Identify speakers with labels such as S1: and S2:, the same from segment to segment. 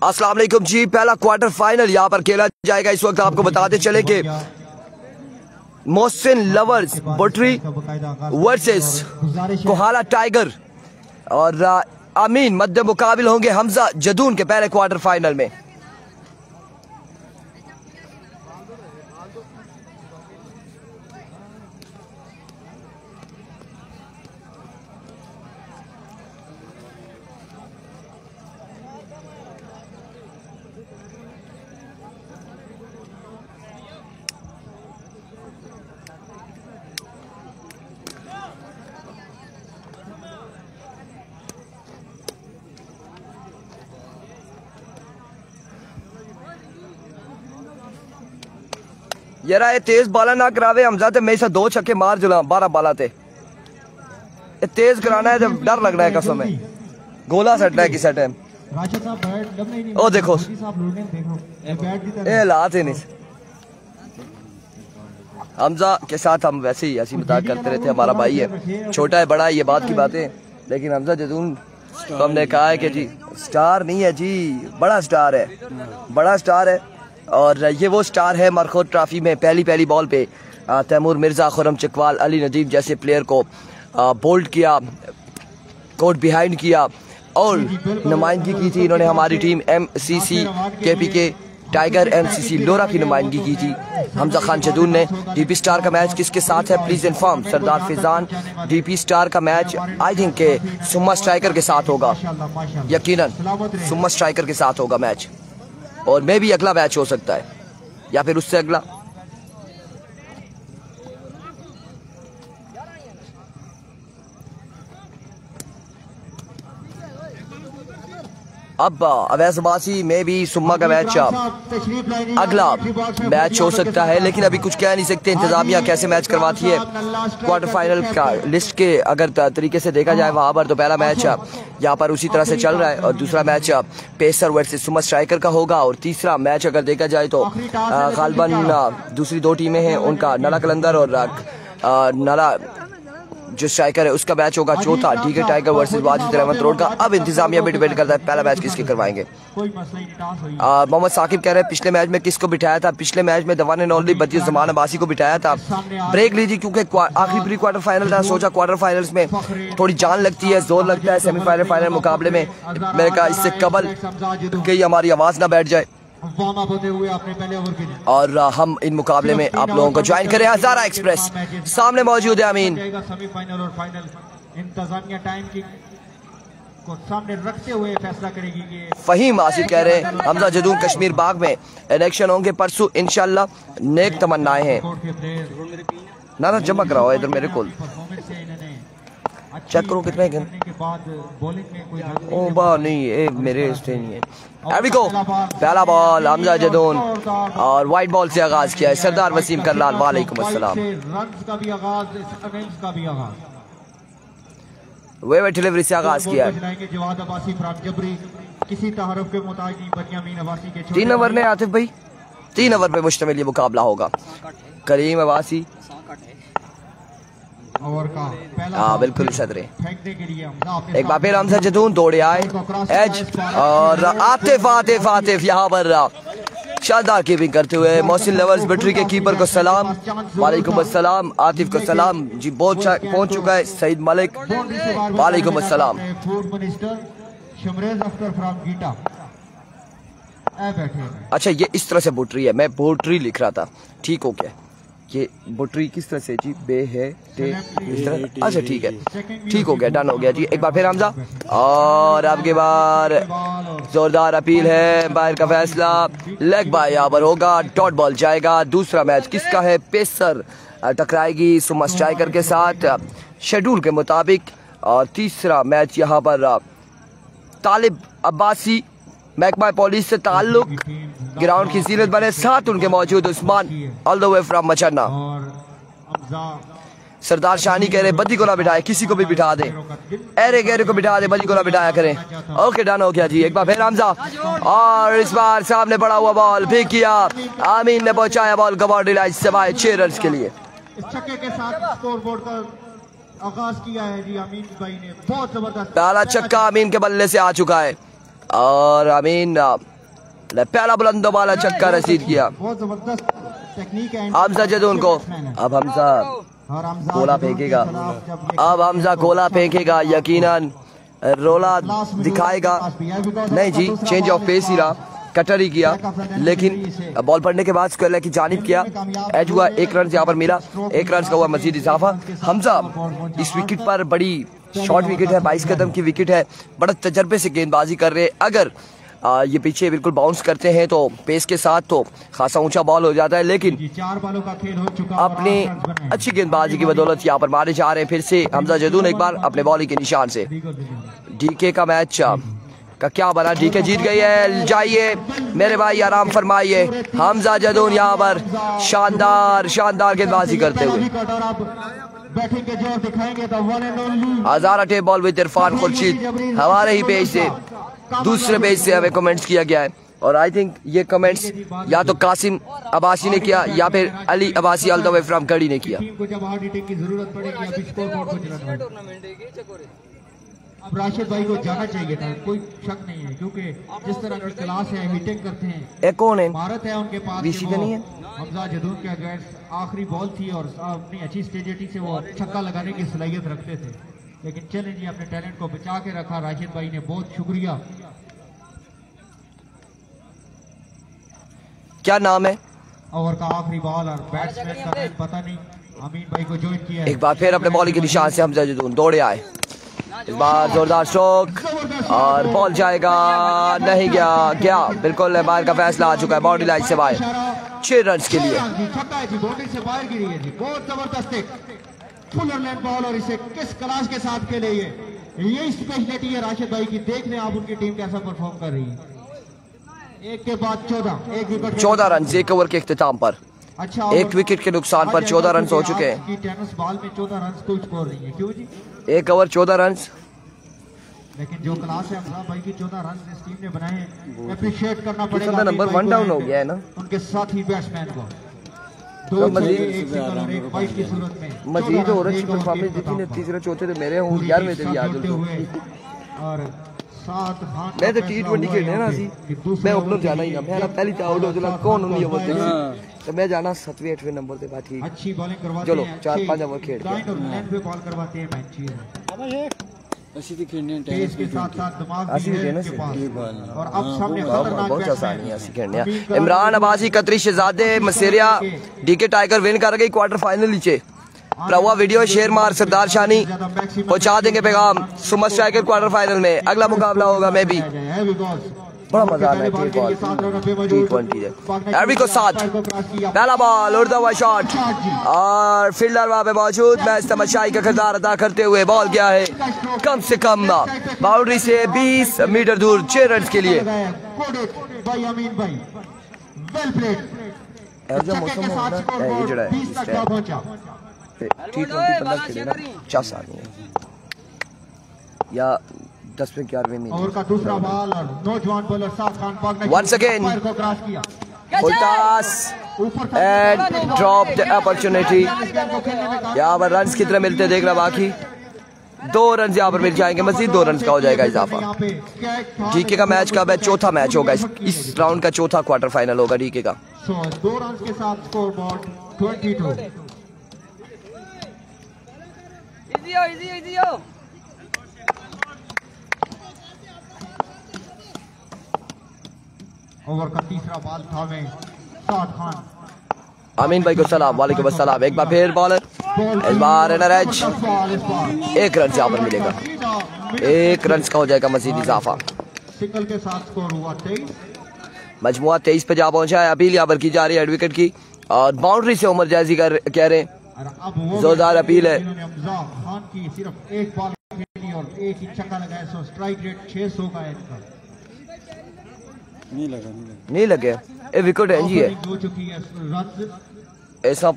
S1: अस्सलाम वालेकुम जी। पहला क्वार्टर फाइनल यहाँ पर खेला जाएगा। इस वक्त आपको बताते चले कि मोहसिन लवर्स बटरी वर्सेस कोहाला टाइगर और अमीन मध्य मुकाबिल होंगे हमजा जदून के पहले क्वार्टर फाइनल में। यार ये तेज बाला ना करावे हमजा ते मेरे से 2 छक्के मार जुला 12 बाला थे। ये तेज कराना है जब डर लग रहा है कसम है। गोला सटना है किसी टाइम। ओ देखो ये लात है नहीं। हमजा के साथ हम वैसे ही ऐसी मजाक करते रहते। हमारा भाई है, छोटा है बड़ा है ये बात की बात है, लेकिन हमजा जदून तो हमने कहा है कि जी स्टार नहीं है जी, बड़ा स्टार है, बड़ा स्टार है। और ये वो स्टार है मरखोर ट्रॉफी में पहली बॉल पे तैमूर मिर्जा, खुरम चकवाल, अली नजीब जैसे प्लेयर को बोल्ड किया, कोर्ट बिहाइंड किया और नुमाइंदगी की थी इन्होंने। हमारी team MCC KPK tiger MCC लोरा की नुमाइंदगी की थी। हमजा खान जदून ने। DP स्टार का मैच किसके साथ है please inform. Sardar Faizan. DP star का मैच आई थिंक के सुम्मा स्ट्राइकर के साथ होगा, यकीनन सुम्मा स्ट्राइकर के साथ होगा मैच, और मे भी अगला मैच हो सकता है या फिर उससे अगला। अब अवैस अब्बासी में भी सुम्मा का मैच अगला मैच हो सकता है, लेकिन अभी कुछ कह नहीं सकते। इंतजामिया कैसे मैच करवाती है क्वार्टर फाइनल का लिस्ट के अगर तरीके से देखा जाए वहाँ पर, तो पहला मैच यहाँ पर उसी तरह से चल रहा है और दूसरा मैच पेसर वर्सेस सुम्मा स्ट्राइकर का होगा, और तीसरा मैच अगर देखा जाए तो गालबन दूसरी 2 टीमें हैं उनका नला कलंदर और नला जो स्ट्राइकर है उसका मैच होगा। चौथा DK टाइगर वर्सेस वाजिद रहमत रोड का। अब इंतजामिया में डिपेंड करता है पहला मैच किसके करवाएंगे। मोहम्मद साकिब कह रहे हैं पिछले मैच में किसको बिठाया था। पिछले मैच में दवान एंड ओनली बदियुस ज़मान अब्बासी को बिठाया था। ब्रेक लीजिए क्योंकि आखिरी प्री क्वार्टर फाइनल था, सोचा क्वार्टर फाइनल्स में थोड़ी जान लगती है, जोर लगता है सेमीफाइनल फाइनल मुकाबले में। मैंने कहा इससे कबल कहीं हमारी आवाज ना बैठ जाए और हम इन मुकाबले में आप लोगों को ज्वाइन करें। हजारा एक्सप्रेस सामने मौजूद है अमीन।
S2: सेमीफाइनल और फाइनल इंतजामिया टाइम की को सामने रखते हुए फैसला करेगी कि
S1: फहीम आसिफ कह रहे हैं हमजा जदून कश्मीर बाग में इलेक्शन होंगे परसों इंशाल्लाह, नेक तमन्नाएं हैं। ना चमक रहा हो इधर मेरे को चेक करो कितने ओ बा नहीं ये मेरे इससे नहीं है। अभी को पहला बॉल हमजा जदून और वाइट बॉल से आगाज किया है सरदार वसीम करलाल। वालेकुम अस्सलाम। वे डिलीवरी से आगाज किया है। 3 ओवर ने आतिफ भाई 3 ओवर पे मुश्तमिल ये मुकाबला होगा। करीम अब्बासी हाँ बिल्कुल सदरे। एक बार फिर हमजा जदून दौड़े आए एज और आतिफ यहाँ पर शानदार कीपिंग करते हुए। मोहसिन लवर्स बैटरी के कीपर को सलाम। वालेकुम अस्सलाम। आतिफ को सलाम जी, पहुंच चुका है सईद मलिक। वालेकुम अस्सलाम। अच्छा ये इस तरह से बोटरी है, मैं बोटरी लिख रहा था, ठीक हो गया। ये बोटरी किस तरह से जी बे है टे इस तरह। अच्छा ठीक है, ठीक हो गया, डन हो गया जी। एक बार फिर हमजा और आपके बार जोरदार अपील है, बाहर का फैसला लेग बाय यहाँ पर होगा, डॉट बॉल जाएगा। दूसरा मैच किसका है, पेसर टकराएगी सुम्मा स्ट्राइकर के साथ शेड्यूल के मुताबिक, और तीसरा मैच यहाँ पर तालिब अब्बासी महकमा पुलिस से ताल्लुक ग्राउंड की सीरत बने, साथ उनके मौजूद Usman all the way from मचन्ना। सरदार शानी कह रहे बदी को ना बिठाए, किसी को भी बिठा दे, एरे गहरे को बिठा दे, बदी को ना बिठाया करें। ओके डन हो गया जी। एक बार फिर हमजा और इस बार सामने पड़ा हुआ बॉल फेंक किया, आमीन ने पहुंचाया बॉल कबाड़ी लाइन सवाए 6 रन के लिए।
S2: इस छक्के के साथ स्कोरबोर्ड का आगाज किया है जी अमीन भाई ने, बहुत जबरदस्त
S1: पहला छक्का अमीन के बल्ले से आ चुका है। और अमीन ने पहला बुलंदो वाला छक्का रसीद किया।
S2: बहुत जबरदस्त टेक्निक है
S1: हमजा जदून को। अब हमजा गोला फेंकेगा, अब हमजा गोला फेंकेगा, यकीनन रोला दिखाएगा। नहीं जी, चेंज ऑफ पेस ही रहा, कटर ही किया, लेकिन बॉल पड़ने के बाद स्क्वायर लेग की जानिब किया। एज हुआ, 1 रन यहाँ पर मिला, 1 रन का हुआ मजीद इजाफा। हमजा इस विकेट पर बड़ी शॉर्ट विकेट है, 22 कदम की विकेट है, बड़ा तजर्बे से गेंदबाजी कर रहे हैं। अगर ये पीछे बिल्कुल बाउंस करते हैं तो पेस के साथ तो खासा ऊंचा बॉल हो जाता है, लेकिन
S2: 4 बॉलों का खेल हो चुका,
S1: अपनी अच्छी गेंदबाजी की बदौलत यहाँ पर मारे जा रहे हैं फिर से हमजा जदून एक बार अपने बॉलिंग के निशान से। डीके का मैच का क्या बना, डीके जीत गई है। जाइए मेरे भाई, आराम फरमाइए। हमजा जदून यहाँ पर शानदार शानदार गेंदबाजी करते हुए
S2: बैटिंग के जोर दिखाएंगे तो one and only
S1: Hazara tape ball with Irfan Khurshid. हमारे ही पेज से, दूसरे पेज से हमें कमेंट्स किया गया है, और आई थिंक ये कमेंट्स या तो कासिम अब्बासी ने किया या फिर Ali Abbasi all the way from कड़ी ने किया।
S2: टीम को जब हार्ड हिटिंग की जरूरत पड़ेगी, अभी स्कोर बोर्ड को चलाना। अब राशिद भाई को जाना चाहिए था, कोई शक नहीं है, क्योंकि जिस तरह की क्लास है, हिटिंग करते हैं,
S1: एक कौन है,
S2: भारत है उनके पास,
S1: बीसी का नहीं है।
S2: हमजा जदून के अगेंस्ट आखिरी बॉल थी और अपनी अच्छी स्ट्रेटेजी से वो छक्का लगाने की सलाहियत रखते थे, लेकिन चलें जी, अपने टैलेंट को बचा के रखा राशिद भाई ने, बहुत शुक्रिया।
S1: क्या नाम है?
S2: ओवर का आखिरी बॉल और बैट्समैन का नाम पता नहीं, अमीन भाई को ज्वाइन किया है।
S1: एक बार फिर अपने बॉलिंग के निशान से हमजा जदून दौड़े आए। इस बार जोरदार स्ट्रोक और बॉल जाएगा, नहीं गया बिल्कुल बाहर का फैसला आ चुका है, बाउंड्री लाइन से बाहर, 6 रन के लिए।
S2: छक्का है जी, बाउंड्री से बाहर गिरी है जी, बहुत जबरदस्त एक फुलर लेंथ बॉल, और इसे किस क्लास के साथ खेले, ये स्पेशलिटी है राशिद भाई की। देख लें आप उनकी टीम कैसा परफॉर्म कर रही है। एक के बाद 14, एक विकेट,
S1: 14 रन 1 ओवर के इख्तिताम पर।
S2: अच्छा,
S1: 1 विकेट के नुकसान पर 14 रन हो चुके हैं।
S2: टेनिस बॉल में 14 रन कोई स्कोर नहीं है, क्यों जी?
S1: 1 ओवर 14 रन,
S2: लेकिन जो क्लास है हमजा भाई की, 14 रन इस टीम ने बनाए हैं, अप्रिशिएट करना पड़ेगा।
S1: नंबर 1 डाउन हो गया है ना
S2: उनके साथी बैट्समैन को।
S1: तो मजीद और अच्छी परफॉर्मेंस दी थी, तीसरे चौथे तो मेरे हूँ, 11वें से भी याद
S2: और
S1: मैं तो T20 खेलने ना सी, मैं ओपनर जाना ही ना, मैं पहली आउट हो चला, कौन नहीं ओवर देखी, तो मैं जाना 7वें 8वें नंबर पे बात ठीक।
S2: अच्छी बॉलिंग करवाते हैं,
S1: चलो 4-5 ओवर खेल के
S2: पे बॉल करवाते हैं मैच
S3: तेज
S2: के साथ-साथ दिमाग
S1: ऐसी
S2: भी है
S1: खेलने
S2: उनके
S1: से
S2: पास, और अब सामने खतरनाक
S1: बहुत आसानी है ऐसी खेलने। इमरान अब्बासी, कतरी शहजादे, मसेरिया, डीके टाइगर विन कर गई क्वार्टर फाइनल नीचे। प्रवा वीडियो शेयर मार सरदार शानी पहुंचा देंगे पैगाम। सुमन स्ट्राइकर क्वार्टर फाइनल में अगला मुकाबला होगा, मैं भी बड़ा मजा आना है T20 को साथ। पहला बॉल, उड़ता हुआ शॉट, और फील्डर वहां पे मौजूद, मैच तमाशाई का किरदार अदा करते हुए बॉल गया है कम से कम बाउंड्री से 20 मीटर दूर, 6 रन के लिए। मौसम T20 बंदा खेले ना 50 आदमी या 10वें 11वें में।
S2: ओवर का दूसरा बॉल और नौजवान बॉलर साद खान पाक ने
S1: Once again,
S2: फायर को क्रॉस किया,
S1: full toss and drop the opportunity। यहाँ पर रन कितने मिलते देख रहा, बाकी 2 रन यहाँ पर मिल जाएंगे, मजीद 2 रन का हो जाएगा इजाफा। डीके का मैच कब है? चौथा मैच होगा, इस राउंड का चौथा क्वार्टर फाइनल होगा डीके का।
S2: 2 रन के साथ स्कोर बोर्ड 22। ओवर का तीसरा बॉल था में साद खान।
S1: आमीन भाई को सलाम, वालेकुम अस्सलाम। एक बार फिर बॉलर, इस बार रनर एज, 1 रन यहाँ पर मिलेगा, 1 रन का हो जाएगा मजीद इजाफा।
S2: सिंगल के साथ स्कोर हुआ 23।
S1: मजमुआ 23 पे जा पहुंचा है। अपील यहाँ पर की जा रही है विकेट की, और बाउंड्री से उमर जैसी कह रहे हैं, जोरदार अपील है।
S2: खान की सिर्फ 1 बॉल खेली और 1 ही छक्का लगाया, सो स्ट्राइक रेट 600 का है इनका।
S1: नहीं लगे ये विकेट है जी है।
S2: हो चुकी है रन,
S1: ऐसा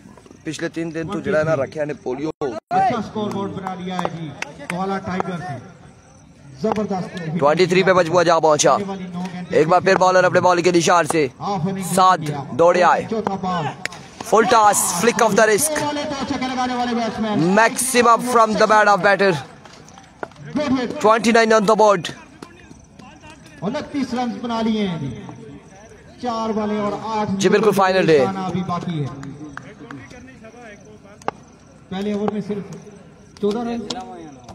S1: पिछले 3 दिन तो जड़ा ना रखा ने पोलियो।
S2: अच्छा स्कोर बोर्ड बना लिया है जी कोला टाइगर से, जबरदस्त
S1: 23 पे मजमुआ जा पहुंचा। एक बार फिर बॉलर अपने बॉल के निशान से साथ दौड़े आए। Full toss, flick off the risk, maximum from the bat of batter, 29 on the board.
S2: 29 run बना लिए हैं जी। 4 बॉलें और 8
S1: जी बिल्कुल फाइनल डे
S2: अभी बाकी है। पहले ओवर में सिर्फ 14 रन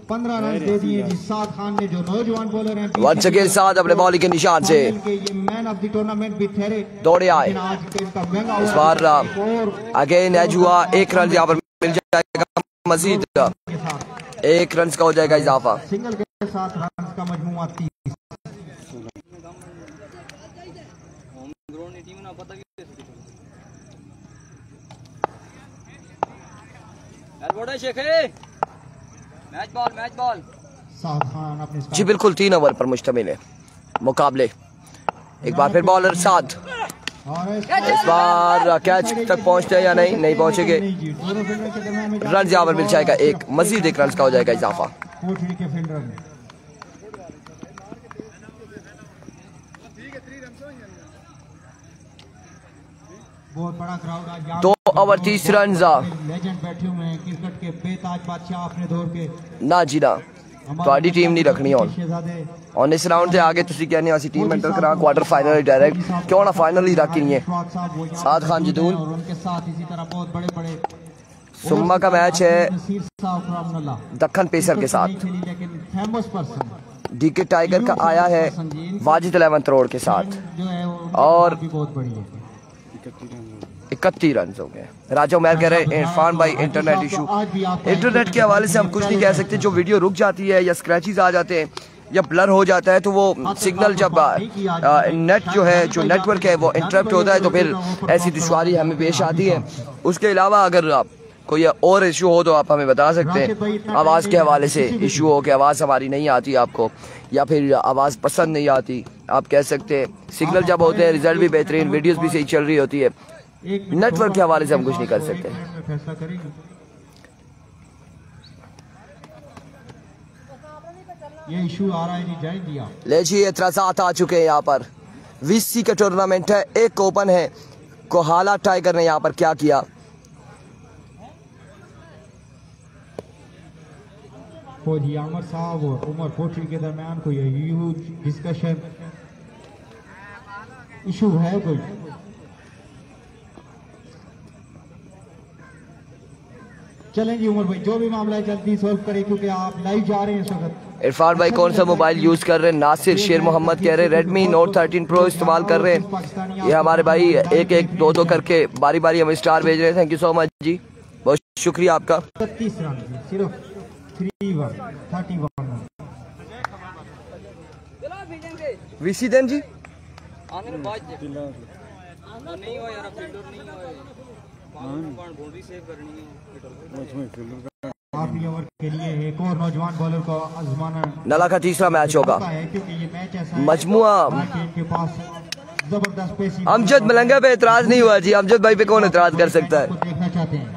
S2: 15 रन दे दिए जी साद खान ने, जो नौजवान बॉलर हैं।
S1: वंस अगेन साद अपने बॉलिंग के निशान से
S2: ये मैन ऑफ द टूर्नामेंट भी ठहरे,
S1: दौड़े आए। इस बार अगेन एज हुआ, 1 रन यहाँ पर मिल जाएगा मजीद, 1 रन का हो जाएगा इजाफा।
S2: सिंगल के साथ रन का मजमूआ 30।
S3: मैच बॉल
S1: जी बिल्कुल 3 ओवर पर मुश्तमिल है मुकाबले। एक बार फिर बॉलर साद, इस बार कैच तक पहुंचते हैं या नहीं, नहीं पहुंचेंगे। रन यहाँ पर मिल जाएगा 1, मजीद 1 रन का हो जाएगा इजाफा।
S2: बहुत बड़ा क्राउड आज
S1: 2 ओवर 30 रन।
S2: लेजेंड बैठे हुए हैं क्रिकेट के बेताज बादशाह अपने दौर के।
S1: ना जी ना, ਤੁਹਾਡੀ ਟੀਮ ਨਹੀਂ ਰੱਖਣੀ ਹੁਣ ਇਸ ਰਾਉਂਡ ਤੇ ਆ ਕੇ ਤੁਸੀਂ ਕਹਿੰਦੇ ਹੋ ਅਸੀਂ ਟੀਮ ਐਂਟਰ ਕਰਾਂ ਕੁਆਟਰ ਫਾਈਨਲ ਡਾਇਰੈਕਟ, ਕਿਉਂ ਨਾ ਫਾਈਨਲ ਹੀ ਰੱਖਣੀ ਹੈ। साद खान जदूल सुम्मा का मैच है दक्कन पेसर के साथ। डीके टाइगर का आया है वाजिद 11 रोड के साथ और 31 रन हो गए। राजा उमर कह रहे हैं इरफान भाई इंटरनेट इशू, इंटरनेट के हवाले से हम कुछ नहीं कह सकते। जो वीडियो रुक जाती है या स्क्रैचेस आ जाते हैं या ब्लर हो जाता है तो वो सिग्नल जब नेट जो है, जो नेटवर्क है वो इंटरप्ट होता है तो फिर ऐसी दुश्वारी हमें पेश आती है। उसके अलावा अगर आप कोई और इशू हो तो आप हमें बता सकते हैं। आवाज़ के हवाले से इशू हो कि आवाज़ हमारी नहीं आती आपको, या फिर आवाज़ पसंद नहीं आती, आप कह सकते हैं। सिग्नल जब होते हैं रिजल्ट भी बेहतरीन, वीडियोस भी सही चल रही होती है। नेटवर्क के हवाले से हम कुछ नहीं कर सकते।
S2: ये इशू आ रहा है जी, जाए दिया
S1: ले जी, एतराज़ात आ चुके हैं यहाँ पर। वीसी का टूर्नामेंट है, एक ओपन है। कोहाला टाइगर ने यहाँ पर क्या किया,
S2: फौजी आमर साहब और उमर पोटरी के दरमियान कोई ह्यूज डिस्कशन इशू है कोई? चलें जी उमर भाई, जो भी मामला है जल्दी सॉल्व करें क्योंकि आप लाइव जा रहे हैं इस वक्त।
S1: इरफान भाई कौन सा मोबाइल यूज कर रहे हैं? नासिर शेर मोहम्मद कह रहे हैं Redmi Note 13 Pro इस्तेमाल कर रहे हैं। ये हमारे भाई 1-1 2-2 करके बारी बारी हमें स्टार भेज रहे हैं। थैंक यू सो मच जी, बहुत शुक्रिया आपका।
S2: 31 रन सिर्फ 31
S1: वीसी देन जी
S3: नहीं हो यार, फील्डर नहीं हो, बाउंड्री सेव करनी है।
S2: आखिरी ओवर के लिए एक और नौजवान बॉलर को आजमाना
S1: नला का तीसरा मैच होगा।
S2: क्योंकि ये मैच ऐसा
S1: मजमुआ
S2: के पास जबरदस्त पेशी।
S1: अमजद मलंगा पे एतराज नहीं हुआ जी, अमजद भाई पे कौन एतराज कर सकता है?
S2: देखना चाहते हैं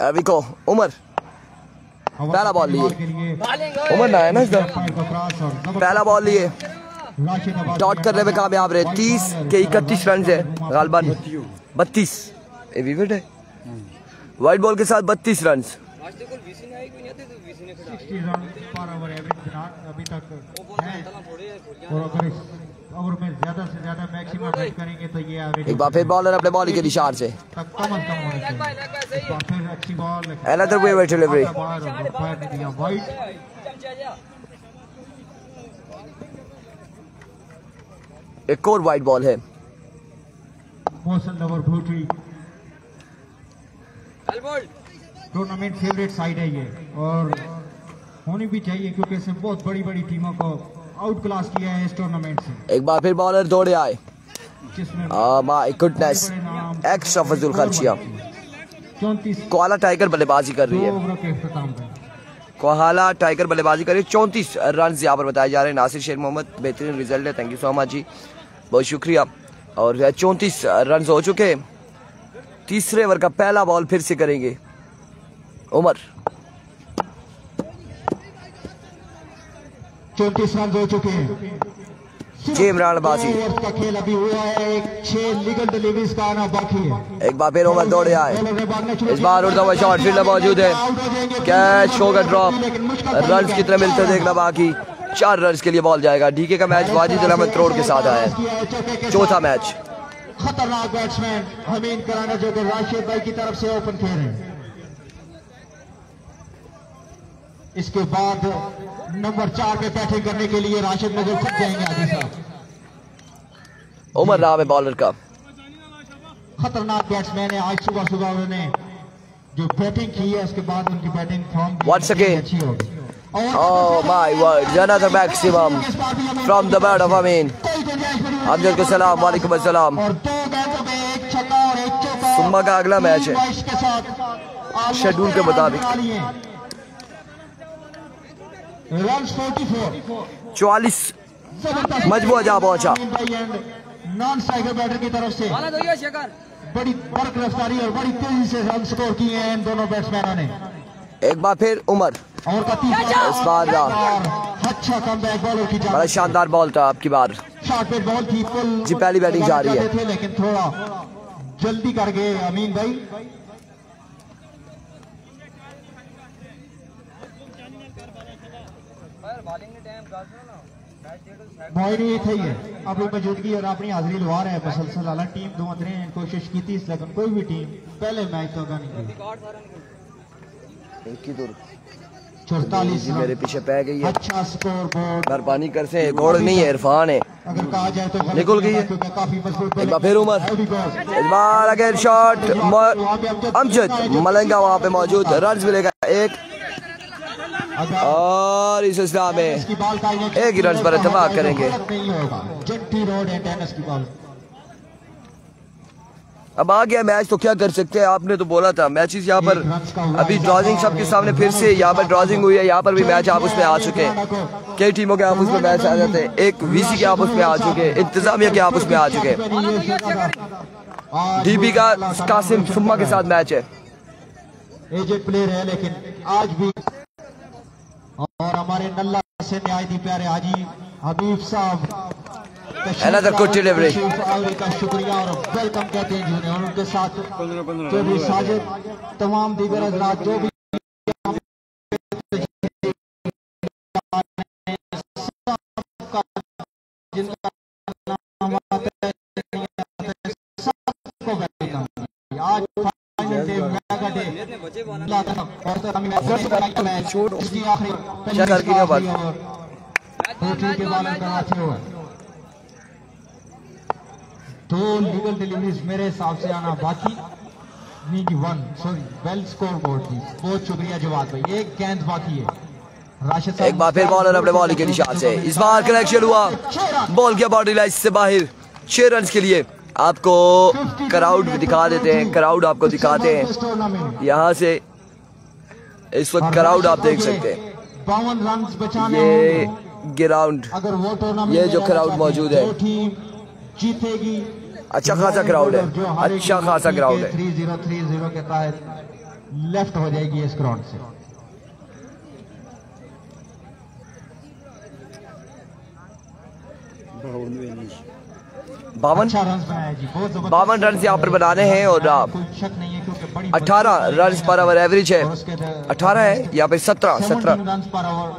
S1: अभी को उमर पहला बॉल लिए, उमर ना है ना इधर, पहला बॉल लिए डॉट करने में कामयाब रहे। 30 के 31 रन है गालबन 32 विकेट है। व्हाइट बॉल के साथ 32 रन।
S2: अभी तक और अगर इस ओवर में ज्यादा से ज्यादा मैक्सिमम रन करेंगे तो ये एवरेज।
S1: एक बार फिर बॉलर अपने बॉल के निशान से
S2: कम अज कम होने चाहिए। फिर अच्छी बॉल,
S1: अनदर वेवर डिलीवरी। एक और वाइड बॉल है।
S2: टूर्नामेंट फेवरेट साइड है ये और होनी भी चाहिए क्योंकि इसने बहुत बड़ी बड़ी टीमों को आउट क्लास किया है इस टूर्नामेंट से।
S1: एक बार फिर बॉलर दौड़े आए, माय गुडनेस, एक्स्ट्रा फजूल खर्चिया। कोहाला टाइगर बल्लेबाजी कर रही है, कोहाला टाइगर बल्लेबाजी कर रही है। 34 रन यहाँ पर बताए जा रहे हैं। नासिर शेर मोहम्मद बेहतरीन रिजल्ट है, थैंक यू सो मच जी, बहुत शुक्रिया। और 34 रन हो चुके। तीसरे ओवर का पहला बॉल फिर से करेंगे उमर।
S2: 34 रन हो चुके हैं
S1: जी इमरान बाजी
S2: का खेल अभी हुआ है। 6 लीगल डिलीवरीज का आना बाकी है।
S1: एक बार फिर उमर दौड़े आए, इस बार उड़ता हुआ शॉट फील्डर मौजूद है। कैच होगा ड्रॉप, रन कितने मिलते देखना बाकी। 4 रन के लिए बॉल जाएगा। डीके का मैच वाजिद अल अहमद त्रोड़ के साथ आया है। चौथा मैच।
S2: खतरनाक बैट्समैन अमीन कराना जो कि राशिद भाई की तरफ से ओपन खेल रहे हैं। इसके बाद नंबर 4 पे बैटिंग करने के लिए राशिद नजर खुद जाएंगे आगे साहब।
S1: उमर नाम है बॉलर का।
S2: खतरनाक बैट्समैन है। आज सुबह सुबह उन्होंने जो बैटिंग की है उसके बाद उनकी बैटिंग फॉर्म
S1: Once again.
S2: अच्छी होगी।
S1: Oh my word, another maximum from the bird of Amin. Amjad को सलाम, वालेकुम अस्सलाम।
S2: और 2 गेंदों पे 1 छक्का और 1 चौका।
S1: सुम्मा का अगला मैच है
S2: 22 के साथ
S1: शेड्यूल के मुताबिक।
S2: रन 44
S1: 44 मजबूत जा पहुंचा।
S2: नॉन स्ट्राइकर बैटर की तरफ से बड़ी बर्क रफ्तारी और बड़ी तेजी से रन स्कोर किए हैं इन दोनों बैट्समैनों ने।
S1: एक बार फिर उमर,
S2: और
S1: इस बार
S2: अच्छा कमबैक बॉलर की
S1: बड़ा शानदार बॉल था आपकी बार।
S2: शॉर्ट पिच बॉल थी फुल
S1: जी पहली बैटिंग जा रही है।
S2: थे, लेकिन थोड़ा जल्दी कर गए अमीन भाई। भाई नहीं થઈ है अपनी मौजूदगी और अपनी हाजिरी लवा रहे हैं मुसलसल। हालांकि टीम दो अंदर हैं, कोशिश की थी लेकिन कोई भी टीम पहले मैच तो नहीं की। 44
S1: मेरे पीछे पै गई है।
S2: अच्छा स्कोर बोर्ड
S1: मेहरबानी कर से गोल नहीं है, इरफान है।
S2: अगर कहा जाए तो
S1: निकल गई है।
S2: काफी मजबूत।
S1: एक बार फिर उमर, इस बार अगेन शॉट। अमजद मलंगा वहां पे मौजूद, रन मिलेगा 1 और इस सिलसिला में 1 ही रन पर इत्तेफाक करेंगे।
S2: जंटी रोड है टेनिस की बॉल।
S1: अब आ गया मैच तो क्या कर सकते हैं। आपने तो बोला था मैचेस यहाँ पर अभी ड्रॉजिंग सबके सामने फिर से यहाँ पर ड्रॉजिंग हुई है। यहाँ पर भी मैच आपस में आ चुके हैं। कई टीमों के आपस में मैच आ जाते हैं। एक वीसी के आपस में आ चुके हैं, इंतजामिया के आपस में आ चुके हैं। डीबी का कासिम सुम्मा के साथ मैच है।
S2: एजेड प्लेयर है लेकिन आज भी। और हमारे नल्ला से न्यायाधीश प्यारे हाजी हबीब साहब
S1: Another good delivery.
S2: का शुक्रिया और वेलकम कहते हैं जिन्हें और उनके साथ जो भी साजिद तमाम दीगर हजरात जो भी जिनका नाम आता है सबको वेलकम। आज फाइनल डे मेगा डे के बालन कराते हुए 2 लीगल डिलीवरीज मेरे हिसाब से आना बाकी नहीं जी 1 सॉरी वेल स्कोर बोर्ड थी। बहुत शुक्रिया जवाब भाई। 1 गेंद बाकी है। राशिद साहब
S1: एक बार फिर बॉलर अपने बॉल के निशान से इस बार कनेक्शन हुआ। बॉल किया बाउंड्री लाइन से बाहर 6 रन के लिए। आपको क्राउड दिखा देते हैं, क्राउड आपको दिखाते हैं यहाँ से। इस वक्त क्राउड आप देख सकते हैं।
S2: 52 रन बचाने
S1: ये ग्राउंड,
S2: अगर वो टूर्नामेंट
S1: ये जो क्राउड मौजूद है,
S2: जीतेगी।
S1: अच्छा खासा क्राउड है, अच्छा खासा क्राउड है।
S2: 3030 के तहत लेफ्ट हो जाएगी इस ग्राउंड से।
S1: बावन
S2: बनाया जी, बहुत जबरदस्त
S1: 52 रन यहाँ पर बनाने हैं और
S2: कोई शक नहीं है क्योंकि बड़ी
S1: 18 रन पर ओवर एवरेज है। 18 है यहाँ पे 17
S2: रन पर ओवर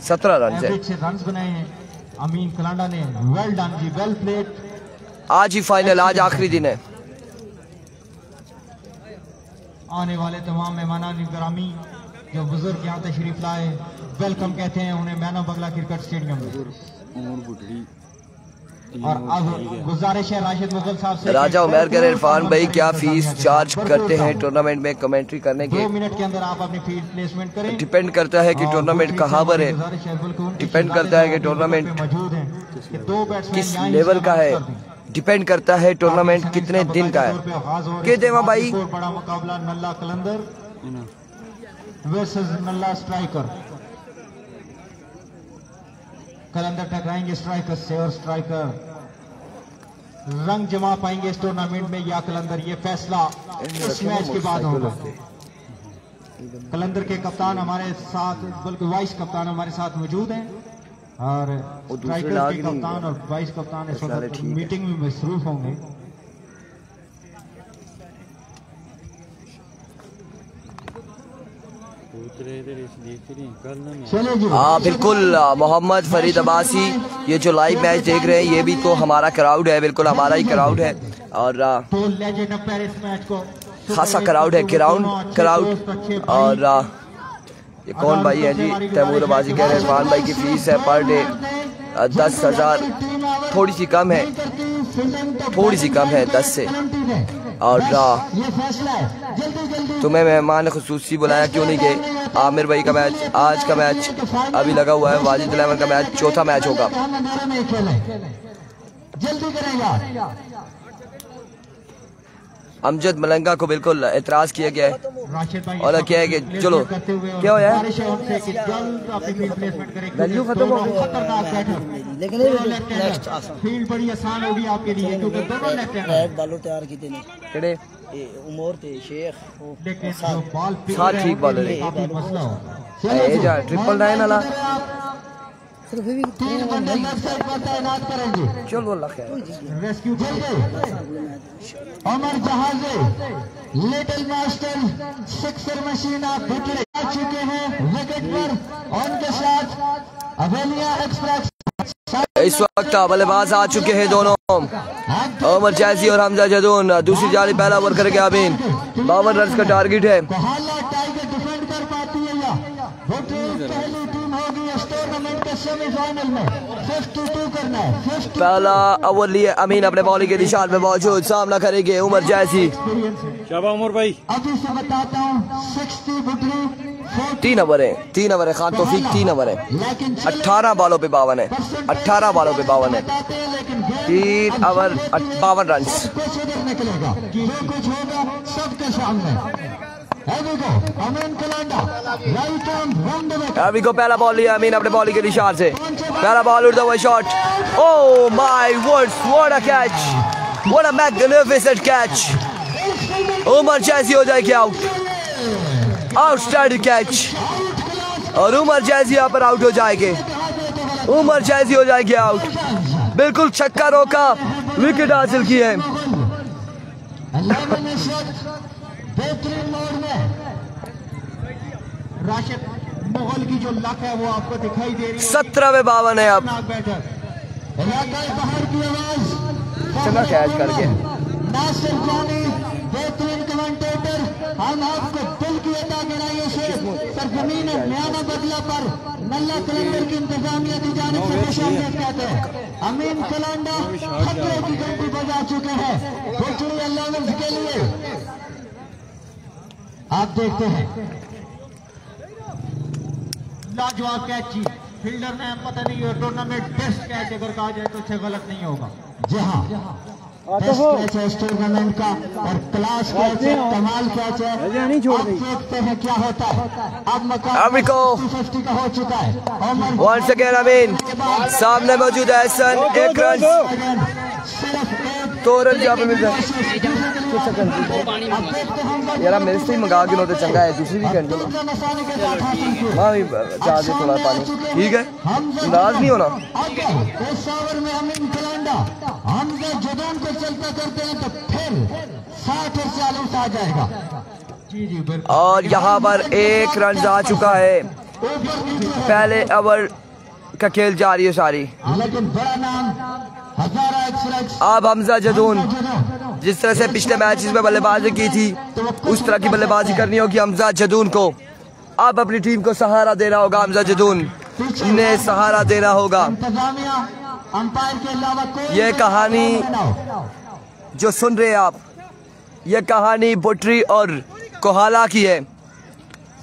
S1: 17 रन है।
S2: एवरेज से रन बनाए हैं अमीन कलांडा ने। वेल डन जी, वेल प्लेड।
S1: आज ही फाइनल, आज आखिरी दिन है।
S2: आने वाले तमाम मेहमान ग्रामी जो बुजुर्ग यहाँ तशरीफ लाए वेलकम कहते हैं उन्हें man of Bangla cricket stadium में। और अब गुजारिश है राशिद मुगल साहब से।
S1: राजा उमर कर इरफान भाई क्या फीस चार्ज करते हैं टूर्नामेंट में कमेंट्री करने के?
S2: 2 मिनट के अंदर आप अपनी फील्ड प्लेसमेंट करें।
S1: डिपेंड करता है कि टूर्नामेंट कहाँ पर है, डिपेंड करता है कि टूर्नामेंट
S2: मौजूद है। 2 बैट्समैन
S1: किस लेवल का है, डिपेंड करता है टूर्नामेंट कितने दिन का है। के देवा भाई
S2: बड़ा मुकाबला नल्ला कलंदर वर्सेस नल्ला स्ट्राइकर। कलंदर टकराएंगे स्ट्राइकर से और स्ट्राइकर रंग जमा पाएंगे इस टूर्नामेंट में या कलंदर, ये फैसला इस मैच के बाद होगा। कलंदर के कप्तान हमारे साथ, बल्कि वाइस कप्तान हमारे साथ मौजूद हैं और स्ट्राइकर के कप्तान और वाइस कप्तान इस वक्त मीटिंग में मसरूफ होंगे। चले जी
S1: बिल्कुल मोहम्मद फरीद अब्बासी, ये जो लाइव मैच देख रहे हैं ये भी तो हमारा क्राउड है, बिल्कुल हमारा ही क्राउड है और
S2: तो लेजेंड अंपायर इस मैच को
S1: खासा क्राउड है, क्राउड। और ये कौन भाई है जी, तैमूर अब्बासी कह रहे हैं इरफान भाई की फीस है पर डे 10,000, थोड़ी सी कम है, थोड़ी सी कम है 10 से। और तुम्हें मेहमान खुसूसी बुलाया क्यों नहीं गए? आमिर भाई का मैच, आज का मैच अभी लगा हुआ है, वाजिद इलेवन का मैच चौथा मैच होगा।
S2: जल्दी करेगा
S1: अमजद मलंगा को बिल्कुल एतराज किया गया है और क्या है कि चलो क्या हो यार वैल्यू खत्म हो गई,
S4: लेकिन
S2: फील्ड बड़ी आसान होगी आपके लिए क्योंकि दोनों लेफ्ट हैंड
S4: बॉलर तैयार किए ने
S1: केड़े
S4: उमर थे शेख
S2: लेकिन जो बॉल
S1: साथ ठीक बॉलर है
S2: काफी मसला हो।
S1: ए जा 999 वाला
S4: सिर्फ भी
S2: 3 बंदे लेफ्ट साइड पर तैनात करेंगे।
S1: चलो अल्लाह खैर।
S2: रेस्क्यू जल्दी अमर जहाजे लिटिल मास्टर सिक्सर मशीन आप भुटले आ चुके हैं विकेट पर, उनके साथ अवेलिया एक्सप्रेस
S1: इस वक्त बल्लेबाज आ चुके हैं दोनों, उमर जैसी और हमजा जदून। दूसरी जाली पहला ओवर करके अमीन 52 रन का टारगेट है।
S2: टाइगर डिफेंड कर पाती है या पहली टीम होगी इस टूर्नामेंट के सेमीफाइनल में 52 करना है।
S1: पहला ओवर लिए अमीन अपने बॉलिंग के निशान में मौजूद, सामना करेंगे उमर जैसी।
S3: शाबाश उमर भाई।
S2: अभी से बताता हूँ 60 बुटरी
S1: 3 ओवर है, 3 ओवर है, खान तौफीक 3 ओवर है, 18 बॉलों पे 52 है, 18 बॉलों पे 52 है, 3 ओवर 52 रन।
S2: निकलेगा जो कुछ होगा सबके सामने।
S1: अभी को पहला बॉल लिया अमीन अपने बॉलिंग के निशान से, पहला बॉल उड़ता हुआ shot. Oh my words, what a catch, what a magnificent catch. Umar जैसी हो जाएगी आउट, आउटस्टैंडिंग कैच और उमर जैसी यहाँ पर आउट हो जाएंगे, उमर जैसी हो जाएगी आउट। बिल्कुल छक्का रोका, विकेट हासिल की है।
S2: बेहतरीन मोड़ में राशिद मुगल की जो लक है वो आपको दिखाई दे रही है।
S1: 17 में 52 है अब।
S2: बाहर की आवाज
S1: चला कैच करके
S2: नासिर जानी बेहतरीन कमेंटेटर, हम आपको दिल की अदा गिराइयों से सरजमीन म्याना बदला पर नल्ला कलंदर की इंतजामिया की जानिब से खुशामदीद कहते हैं। अमीन कलांडा खतरे की घंटी बजा चुके हैं विक्ट्री 11 के लिए। आप देखते हैं लाजवाब कैच जी, फील्डर ने पता नहीं टूर्नामेंट बेस्ट कैच अगर कहा जाए तो उससे गलत नहीं होगा। जी हाँ, बेस्ट कैच है इस टूर्नामेंट का और क्लास कैच है, कमाल कैच है। आप देखते हैं क्या होता है। अब मकाम 50 का हो चुका है।
S1: वंस अगेन अमीन सामने मौजूद है एहसन, 1 रन तो रन यहाँ पे मिल जाए। यार मेरे से ही मंगा के तो चंगा है, दूसरी भी कर दो हाँ भी चाह दे थोड़ा पानी, ठीक है नाराज नहीं होना।
S2: इस ओवर में अमीन कलांडा हम जुदान को चलता करते हैं तो फिर 60 और 40 आ जाएगा। जी जी बिल्कुल।
S1: और यहाँ पर 1 रन आ चुका है, पहले ओवर का खेल जारी है सारी।
S2: लेकिन बड़ा नाम
S1: अब हमजा जदून जिस तरह से पिछले मैचेस में बल्लेबाजी की थी उस तरह की बल्लेबाजी करनी होगी हमजा जदून को। अब अपनी टीम को सहारा देना होगा, हमजा जदून ने सहारा देना होगा।
S2: अंपायर के अलावा
S1: ये कहानी जो सुन रहे हैं आप, ये कहानी बुटरी और कोहाला की है,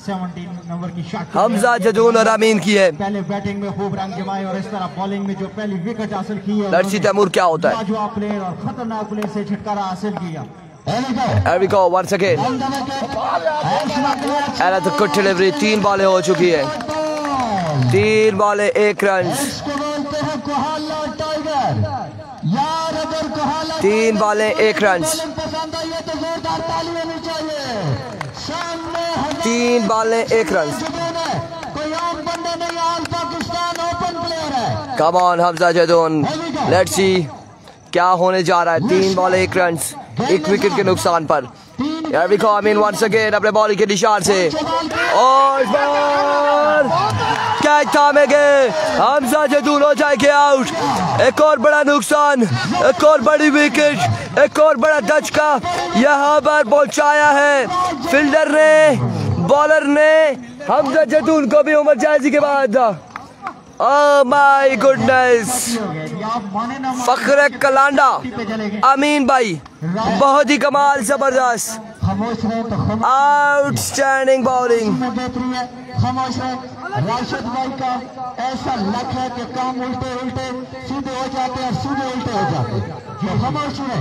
S2: 17 नंबर की शॉट
S1: हमजा जदून और अमीन की है।
S2: पहले बैटिंग में खूब रंग जमाए और इस तरह बॉलिंग में जो पहली विकेट हासिल की है,
S1: लड़सी तैमूर क्या होता है,
S2: लाजवाब प्लेयर और खतरनाक प्लेयर से छुटकारा हासिल किया।
S1: Here we go once again. तो गुड डिलीवरी, 3 बॉलें हो चुकी है, 3 बॉलें 1 run. 3 बॉलें 1 run, 3 बॉलें 1 run. Come on Hamza Jadoon, let's see क्या होने जा रहा है। 3 बॉलें 1 रन, 1 विकेट के नुकसान पर Here we go, Amin once again अपने बॉल के निशान से और इस बार कैच थामेंगे, हमजा जदूल हो जाएंगे आउट। एक और बड़ा नुकसान, एक और बड़ी विकेट, एक और बड़ा धचका यहाँ पर पहुंचाया है फील्डर ने, बॉलर ने हमजा जदूल को भी उमर जायजी के बाद। Oh my goodness, फख्र कलांडा अमीन भाई बहुत ही कमाल, जबरदस्त आउटस्टैंडिंग बॉलिंग।
S2: खामोश है राशिद भाई का ऐसा लक है कि काम उल्टे उल्टे सीधे हो जाते और सीधे उल्टे हो जाते। खामोश है,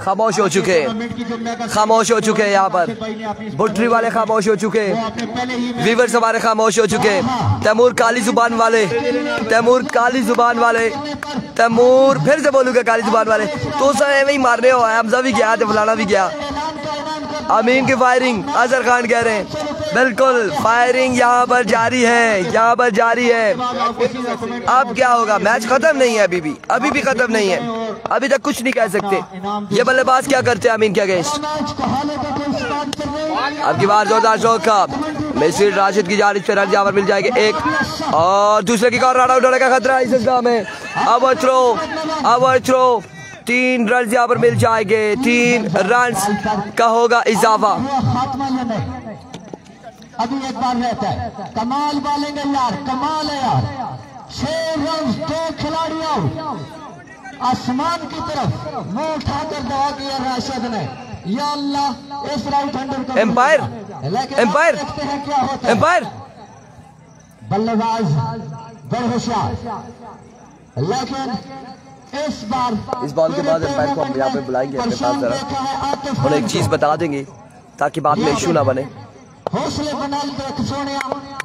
S1: खामोश हो चुके, खामोश हो चुके यहाँ पर बुट्री वाले, खामोश हो चुके वीवर्स हमारे, खामोश हो चुके। तैमूर काली जुबान वाले, तैमूर काली जुबान वाले, तैमूर फिर से बोलूंगा काली जुबान वाले तो सब ही मारने हो। हमजा भी गया तो फलाना भी गया। अमीन की फायरिंग, अजहर खान कह रहे हैं बिल्कुल फायरिंग यहाँ पर जारी है, यहाँ पर जारी है। अब क्या होगा, मैच खत्म नहीं है, अभी भी खत्म नहीं है, अभी तक कुछ नहीं कह सकते। ये बल्लेबाज क्या करते हैं अमीन के अगेंस्ट। अब की बार जोरदार शॉट का मिस्र राशिद की जानिब से रन यहाँ पर मिल जाएंगे एक, और दूसरे की कॉर्नर आउट होने का खतरा इस में। अब थ्रो 3 रन यहाँ पर मिल जाएंगे, 3 रन का होगा इजाफा।
S2: अभी एक बार रहता है, कमाल बालेंगे यार, कमाल है यार। 6 रन 2 खिलाड़ी आउट। आसमान की तरफ मुंह उठाकर दवा किया राशिद ने, या अल्लाह इस राइट हैंडर को
S1: एम्पायर
S2: बल्लेबाज बड़े होशियार, लेकिन इस बॉल
S1: के बाद एम्पायर को हम यहाँ पे बुलाएंगे अपने पास जरा, और एक चीज बता देंगे ताकि बाद में इशू ना बने।
S2: हौसले बना के सोने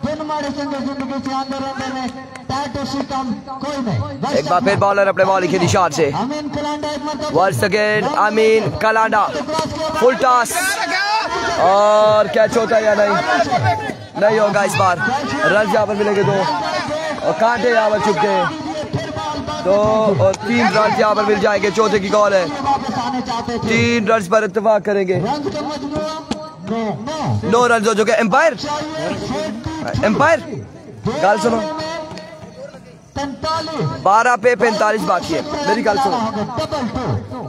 S2: दिन मारे जिंदगी से अंदर अंदर में टैटू सिस्टम कोई नहीं।
S1: एक बार फिर बॉलर अपने बॉल के निशान से वंस अगेन अमीन कलांडा फुल टॉस, और कैच होता है या नहीं होगा इस बार। रन यहाँ पर मिलेंगे 2, और कांटे यहाँ पर चुप गए 2 और 3 रन यहाँ पर मिल जाएंगे। चौथे की कॉल है, 3 रन पर इत्तेफाक करेंगे। 9 रन हो चुके। एम्पायर गाल सुनो, 12 पे 45 बाकी है। मेरी गल सुनो,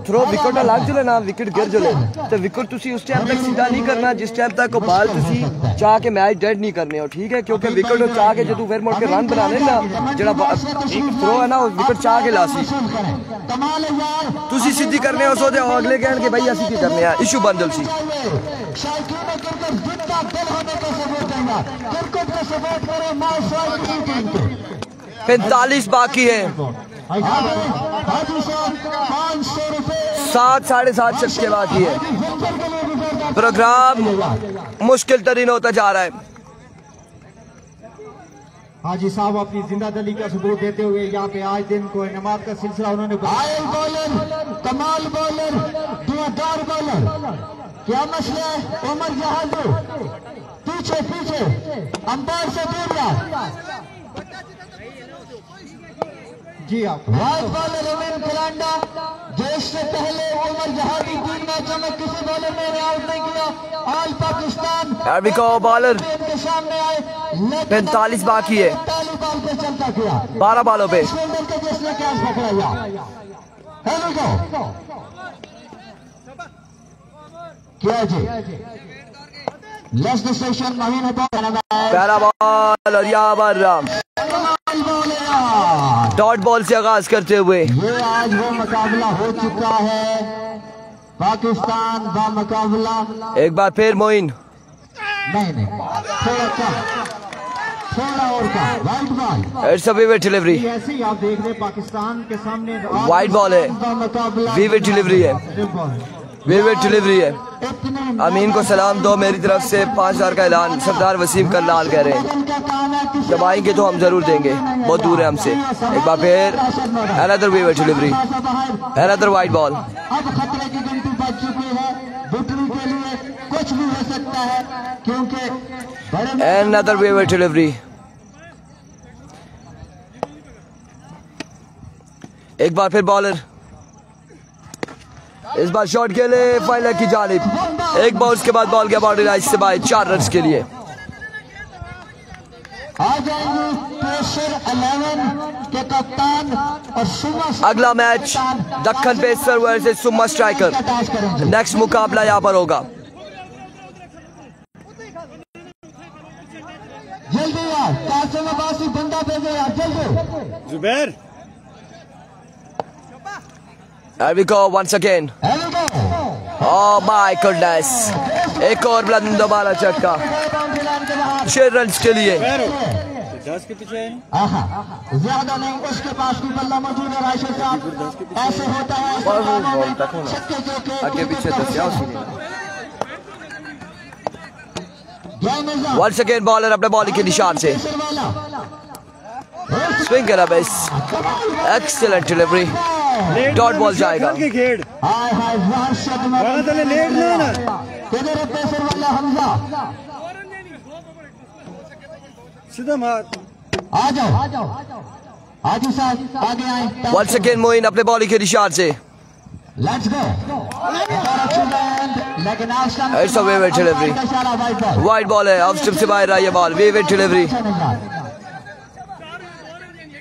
S1: थ्रो विकेट लग जुले ना, विकेट गिर जुले तो विकेट तुसी उस टाइम तक सीधा नहीं करना जिस टाइम तक को बाल तुसी चाह के मैच डेड नहीं करने हो, ठीक है। क्योंकि विकेट चाह के जो फिर मुड़ के रन बनाने ना, जरा थ्रो है ना विकेट चाह के लासी तुसी सीधी करने हो सोचे हो अगले कहन के भाई असी की करने हैं, इशू बन जल सी। 45 बाकी है, 7 साढ़े 7 छक्के बाकी है। प्रोग्राम मुश्किल तरीन होता जा रहा है।
S2: हाजी साहब अपनी जिंदा दिली का सबूत देते हुए यहाँ पे आज दिन को नमाज का सिलसिला उन्होंने बॉलर, कमाल बॉलर, धुआंधार बॉलर, क्या मसला है उमर जहाजू, पीछे अंपायर से दूर यार जी। आप वाइड बॉलर अमीन कलांडा, जो इससे पहले उमर जहाजी 3 मैचों में किसी बॉलर ने आउट नहीं किया। ऑल पाकिस्तान
S1: बॉलर
S2: के सामने आए,
S1: 45 बाकी है,
S2: 45 बॉल पे चलता किया
S1: 12 बॉलों पे।
S2: जिसने कैच पकड़ा क्या जी लेस स्टेशन महीन
S1: पहला बॉल, और यहाँ पर डॉट बॉल से आगाज करते हुए
S2: ये आज वो मुकाबला हो चुका है, पाकिस्तान का मुकाबला।
S1: एक बार फिर मोइन,
S2: नहीं थोड़ा और का white ball,
S1: it's a vivid delivery.
S2: ऐसे ही आप देख रहे पाकिस्तान के सामने
S1: वाइट बॉल है, विविड डिलीवरी है, विविड डिलीवरी है। अमीन को सलाम दो मेरी तरफ से। 5000 का ऐलान सरदार वसीम करलाल कह रहे हैं, जब आएंगे तो हम जरूर देंगे, बहुत दूर है हमसे। एक बार फिर another vivid delivery, another white ball.
S2: अब खतरे की गिनती बच चुकी है, बुटरी के लिए कुछ भी हो सकता है क्योंकि
S1: अनदर विविड डिलीवरी। एक बार फिर बॉलर, इस बार शॉट के लिए फाइनल की जानिब। एक बाउंस के बाद बॉल गया बाउंड्री लाइन से बाहर 4 रन के लिए।
S2: आ जाएंगे पेसर 11 के कप्तान और सुमा।
S1: अगला मैच दक्कन पेसर वर्सेस सुमा स्ट्राइकर। नेक्स्ट मुकाबला यहाँ पर होगा।
S2: जल्दी यार, कासिम अब्बासी बंदा भेजो यार, जल्दी।
S3: Zubair
S1: Here we go once again. Oh my goodness. एक और बुलंद वाला छक्का 6 रन के लिए।
S3: 10 के पीछे है।
S2: ज्यादा नहीं, उसके पास भी बल्ला मौजूद है राशिद साहब। ऐसे होता है
S1: आगे पीछे once again बॉलर अपने बॉलिंग के निशान से स्विंग करा base. Excellent delivery, dot ball जाएगा।
S3: खेड़ सीधा मार।
S2: आ जाओ आजी साहब, आगे आए।
S1: once again मोइन अपने बॉलिंग के निशान से।
S2: Let's go. लेकिन
S1: It's a wayward delivery. Wide ball है, ऑफ स्टंप से बाहर रहा ये बॉल। वेवेड डिलीवरी।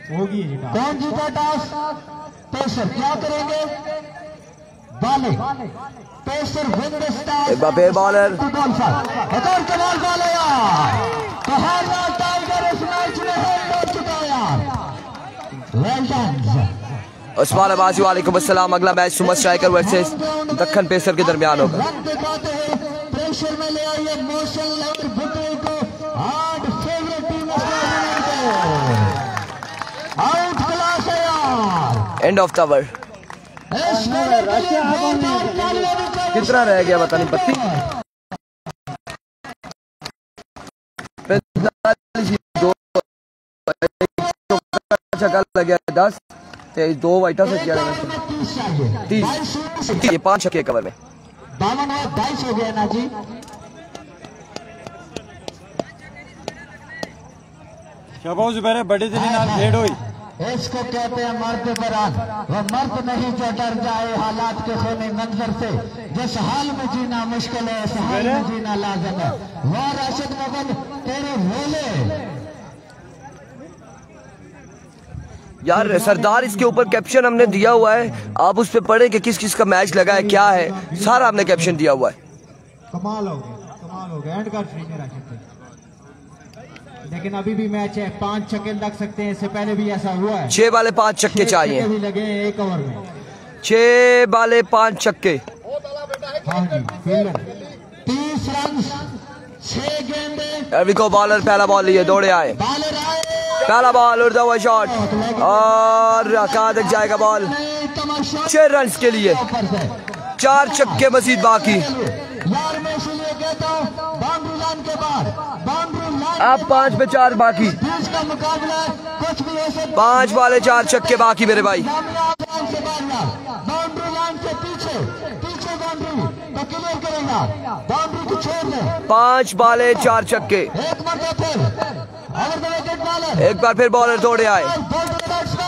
S2: कौन जीता टॉस? पेसर क्या करेंगे? Bowling. Pacer win the toss.
S1: एक बार फिर बॉलर।
S2: एक और कमाल बॉल है यार। तो हारना टाइगर इस मैच में हो चुका है यार। वेल डन
S1: उस्मान अब्बासी वालेकुम अस्सलाम। अगला मैच सुमा स्ट्राइकर वर्सेस दक्कन पेसर के दरमियान होगा।
S2: प्रेशर में ले आइए मोशन लवर भुट्टो को। आज फेवरेट टीम आउट क्लास है यार।
S1: End of the over. कितना रह गया पता नहीं, 32 लग गया 10 2 वाइटा से किया 30 ये 5 छक्के कवर में
S2: 52 हो गया ना जी।
S3: शाबाश जुबैर, बड़े दिन नाल खेड़ हुई।
S2: इसको कहते हैं मर्द बरान। वह मर्द नहीं जो डर जाए हालात के सोने मंजर से। जिस हाल में जीना मुश्किल है उस हाल में जीना लाजम है। वाह राशिद मोहम्मद तेरे बोले
S1: यार सरदार। इसके ऊपर कैप्शन हमने दिया हुआ है, आप उस पे पढ़े कि किस किस का मैच लगा है, क्या है, सारा हमने कैप्शन दिया हुआ है।
S2: कमाल हो गया, कमाल हो गया। एंड कार्ड फ्री में राशिद, लेकिन अभी भी मैच है। 5 छक्के लग सकते हैं, इससे पहले भी ऐसा हुआ है।
S1: 6 वाले 5 छक्के चाहिए।
S2: भी लगे हैं 1 ओवर में।
S1: 6 वाले 5 छक्के।
S2: हाँ जी, 30 रन 6 गेंदें।
S1: अभी को बॉलर पहला बॉल लिए, दौड़े आए।
S2: बॉलर आए,
S1: पहला बॉल उड़ता हुआ शॉट और कहाँ तक जाएगा बॉल। 6 रन के लिए 4 छक्के मजीद बाकी।
S2: यार मैं इसलिए कहता हूँ बाउंड्री लाइन के बाद बाउंड्री लाइन
S1: अब 5 पे 4 बाकी।
S2: बीच का मुकाबला है, कुछ भी हो सकता।
S1: 5 वाले 4 छक्के बाकी मेरे भाई।
S2: बाउंड्री लाइन से पीछे पीछे बाउंड्री तो क्लियर करेगा। बाउंड्री को छोड़ दे।
S1: 5 वाले 4 छक्के।
S2: एक मरतबा फिर
S1: एक बार फिर बॉलर दौड़े आए।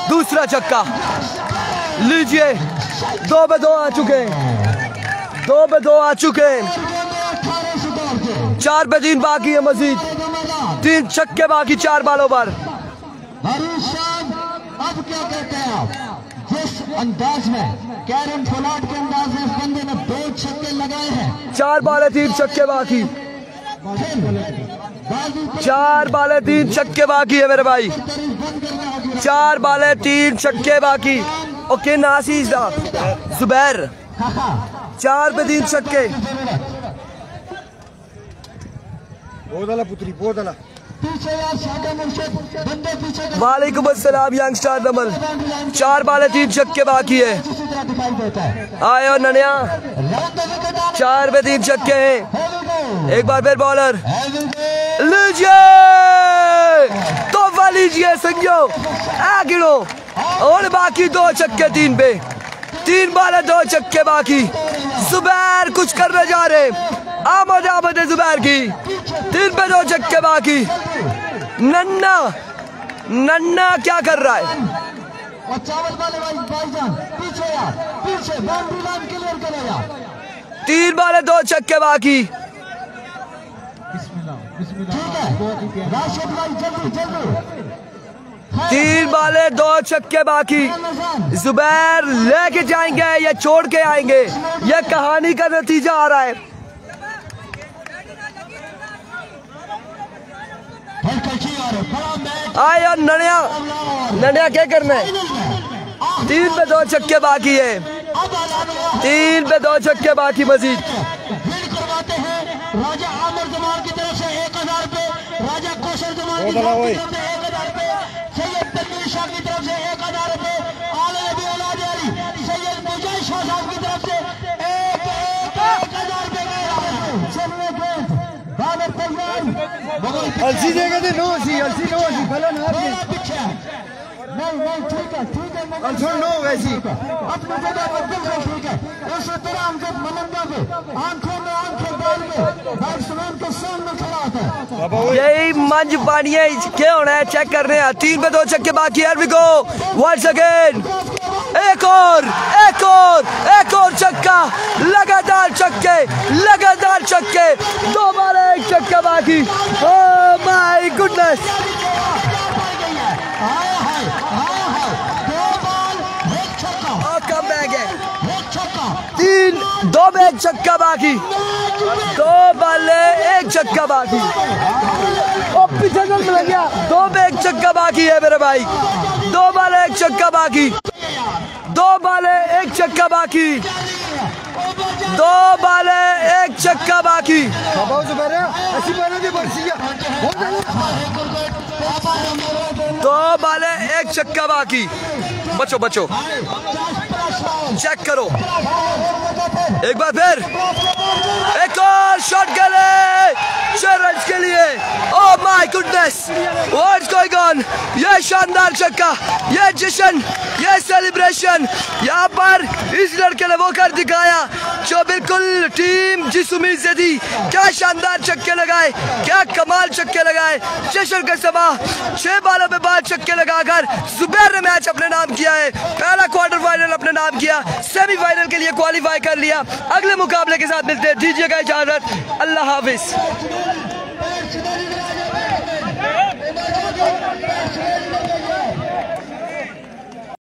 S1: दूसरा छक्का लीजिए। 2 पे 2 आ चुके, 2 पे 2 आ चुके। 4 पे 3 बाकी है मजीद। 3 छक्के बाकी 4 बालों पर।
S2: अब क्या कहते हैं आप? जिस अंदाज में कैरन पोलार्ड के अंदाज में इस बंदे ने 2 छक्के लगाए हैं।
S1: 4 बाले 3 छक्के बाकी। 4 बाले 3 छक्के बाकी है मेरे भाई। 4 बाले 3 छक्के बाकी। ओके नासिर जुबैर 4 पे 3 छक्के।
S3: पुत्री बोदला
S1: वालेकुम अस्सलाम यंगस्टर नमल। 4 बाले 3 छक्के बाकी है। आए और ननिया 4 पे 3 छक्के हैं। एक बार फिर बॉलर लीजिए, तोहफा लीजिए संजो गिनो। और बाकी 2 छक्के 3 पे। 3 बाले 2 छक्के बाकी। जुबैर कुछ करने जा रहे। आमद आमद है जुबैर की। 3 पे 2 छक्के बाकी। नन्ना नन्ना क्या कर रहा है?
S2: और चावल वाले भाईजान पीछे यार, पीछे बाउंड्री लाइन क्लियर करेगा।
S1: 3 बाले 2 छक्के बाकी।
S2: ठीक है राशिद भाई, जल्दी जल्दी।
S1: 3 बाले 2 छक्के बाकी। जुबैर लेके जाएंगे या छोड़ के आएंगे, यह कहानी का नतीजा आ रहा है। आए और ननिया क्या करना है? 3 पे 2 छक्के बाकी है। 3 पे 2 छक्के बाकी मजीद।
S2: करवाते हैं राजा आमिर जमाल की तरफ से 1000 रुपए, राजा कौशल जमाल की तरफ से 1000 रुपए, सैयद तनवीर शाह की तरफ से 1000 रुपए, आले नबी औलाद अली सैयद मुजय शाह साहब की तरफ से 1000 रुपए
S5: अलसी देगा तो नो सी अलसी नो सी भला ना
S2: पीछे नहीं ठीक है
S5: अलसो नो वैसी
S2: अपनी जगह पर बिल्कुल ठीक है। इसी तरह हमको मलंगा पे आंखों में आंखें डाल के बैट्समैन के सामने खड़ा होता है।
S1: यही मंज पानी है, क्या होना है चेक कर रहे हैं। 3 पे 2 छक्के बाकी। Here we go once again. एक और छक्का, लगातार छक्के 2 बार 1 छक्का बाकी। Oh my goodness, come bag है। 2 में 1 छक्का बाकी। 2 बाले 1 छक्का बाकी। ओ पीछे से मिल गया। 2 में 1 छक्का बाकी है मेरे भाई। 2 बाले 1 छक्का बाकी। 2 बाले 1 छक्का बाकी। 2 बाले 1 छक्का बाकी। 2 बाले 1 छक्का बाकी। बचो चेक करो एक बार फिर। एक और शॉट गले 6 रन के लिए। Oh my goodness, what's going on. ये शानदार छक्का, ये जश्न, ये सेलिब्रेशन यहाँ पर इस लड़के ने वो कर दिखाया जो बिल्कुल टीम जिस उम्मीद से थी। क्या शानदार छक्के लगाए, क्या कमाल छक्के लगाए। जश्न का समा 6 बालों में 12 छक्के लगाकर जुबैर ने मैच अपने नाम किया है। पहला क्वार्टर फाइनल अपने नाम किया, सेमीफाइनल के लिए क्वालिफाई कर लिया। अगले मुकाबले के साथ मिलते हैं, दीजिएगा इजाजत, अल्लाह हाफिज।